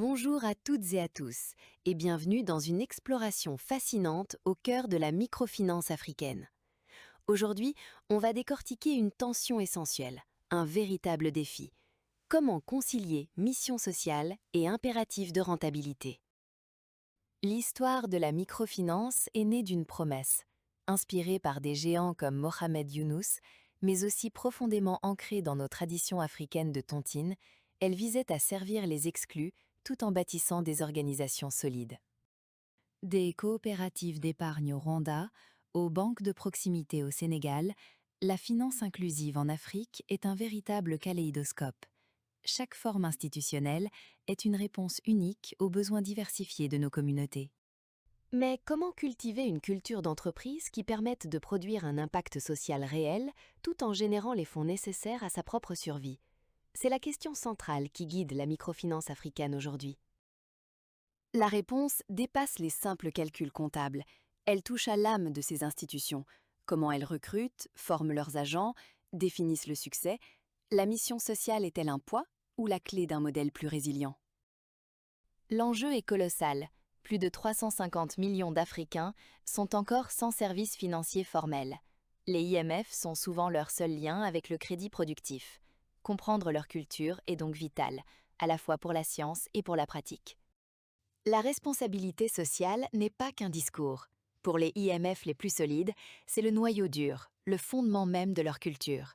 Bonjour à toutes et à tous et bienvenue dans une exploration fascinante au cœur de la microfinance africaine. Aujourd'hui, on va décortiquer une tension essentielle, un véritable défi. Comment concilier mission sociale et impératif de rentabilité? L'histoire de la microfinance est née d'une promesse, inspirée par des géants comme Mohamed Younous, mais aussi profondément ancrée dans nos traditions africaines de tontine. Elle visait à servir les exclus tout en bâtissant des organisations solides. Des coopératives d'épargne au Rwanda, aux banques de proximité au Sénégal, la finance inclusive en Afrique est un véritable kaléidoscope. Chaque forme institutionnelle est une réponse unique aux besoins diversifiés de nos communautés. Mais comment cultiver une culture d'entreprise qui permette de produire un impact social réel tout en générant les fonds nécessaires à sa propre survie? C'est la question centrale qui guide la microfinance africaine aujourd'hui. La réponse dépasse les simples calculs comptables. Elle touche à l'âme de ces institutions. Comment elles recrutent, forment leurs agents, définissent le succès. La mission sociale est-elle un poids ou la clé d'un modèle plus résilient? L'enjeu est colossal. Plus de 350 millions d'Africains sont encore sans service financier formel. Les IMF sont souvent leur seul lien avec le crédit productif. Comprendre leur culture est donc vital, à la fois pour la science et pour la pratique. La responsabilité sociale n'est pas qu'un discours. Pour les IMF les plus solides, c'est le noyau dur, le fondement même de leur culture.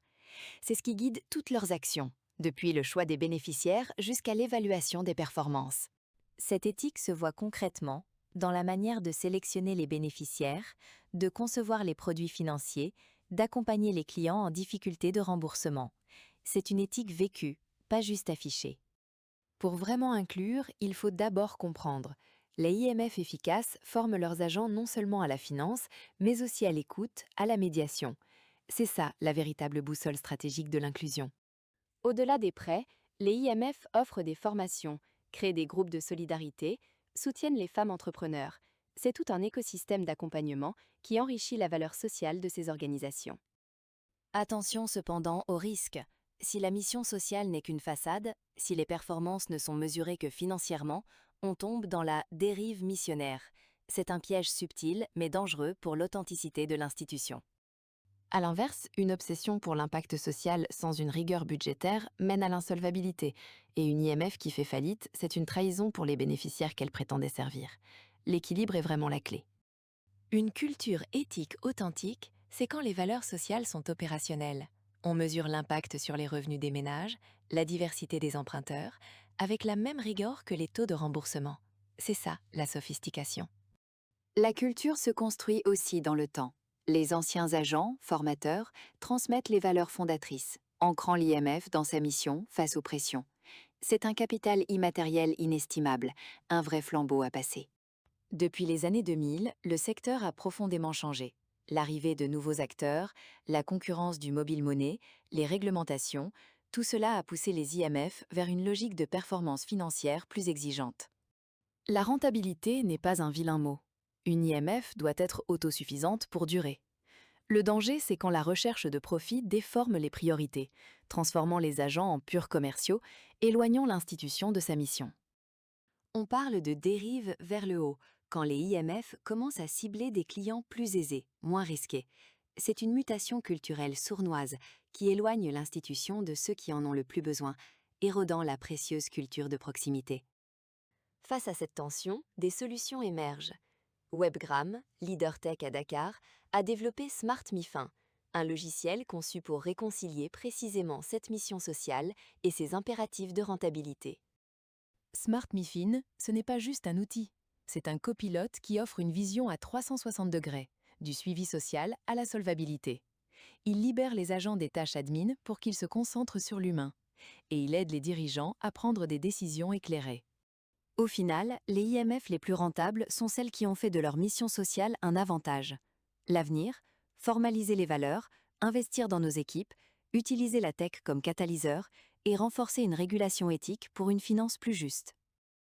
C'est ce qui guide toutes leurs actions, depuis le choix des bénéficiaires jusqu'à l'évaluation des performances. Cette éthique se voit concrètement dans la manière de sélectionner les bénéficiaires, de concevoir les produits financiers, d'accompagner les clients en difficulté de remboursement. C'est une éthique vécue, pas juste affichée. Pour vraiment inclure, il faut d'abord comprendre. Les IMF efficaces forment leurs agents non seulement à la finance, mais aussi à l'écoute, à la médiation. C'est ça la véritable boussole stratégique de l'inclusion. Au-delà des prêts, les IMF offrent des formations, créent des groupes de solidarité, soutiennent les femmes entrepreneurs. C'est tout un écosystème d'accompagnement qui enrichit la valeur sociale de ces organisations. Attention cependant aux risques. Si la mission sociale n'est qu'une façade, si les performances ne sont mesurées que financièrement, on tombe dans la dérive missionnaire. C'est un piège subtil mais dangereux pour l'authenticité de l'institution. À l'inverse, une obsession pour l'impact social sans une rigueur budgétaire mène à l'insolvabilité, et une IMF qui fait faillite, c'est une trahison pour les bénéficiaires qu'elle prétendait servir. L'équilibre est vraiment la clé. Une culture éthique authentique, c'est quand les valeurs sociales sont opérationnelles. On mesure l'impact sur les revenus des ménages, la diversité des emprunteurs, avec la même rigueur que les taux de remboursement. C'est ça, la sophistication. La culture se construit aussi dans le temps. Les anciens agents, formateurs, transmettent les valeurs fondatrices, ancrant l'IMF dans sa mission face aux pressions. C'est un capital immatériel inestimable, un vrai flambeau à passer. Depuis les années 2000, le secteur a profondément changé. L'arrivée de nouveaux acteurs, la concurrence du mobile money, les réglementations, tout cela a poussé les IMF vers une logique de performance financière plus exigeante. La rentabilité n'est pas un vilain mot. Une IMF doit être autosuffisante pour durer. Le danger, c'est quand la recherche de profit déforme les priorités, transformant les agents en purs commerciaux, éloignant l'institution de sa mission. On parle de dérive vers le haut, quand les IMF commencent à cibler des clients plus aisés, moins risqués. C'est une mutation culturelle sournoise qui éloigne l'institution de ceux qui en ont le plus besoin, érodant la précieuse culture de proximité. Face à cette tension, des solutions émergent. Webgram, leader tech à Dakar, a développé Smart MiFin, un logiciel conçu pour réconcilier précisément cette mission sociale et ses impératifs de rentabilité. Smart MiFin, ce n'est pas juste un outil, c'est un copilote qui offre une vision à 360 degrés, du suivi social à la solvabilité. Il libère les agents des tâches admin pour qu'ils se concentrent sur l'humain, et il aide les dirigeants à prendre des décisions éclairées. Au final, les IMF les plus rentables sont celles qui ont fait de leur mission sociale un avantage. L'avenir, formaliser les valeurs, investir dans nos équipes, utiliser la tech comme catalyseur et renforcer une régulation éthique pour une finance plus juste.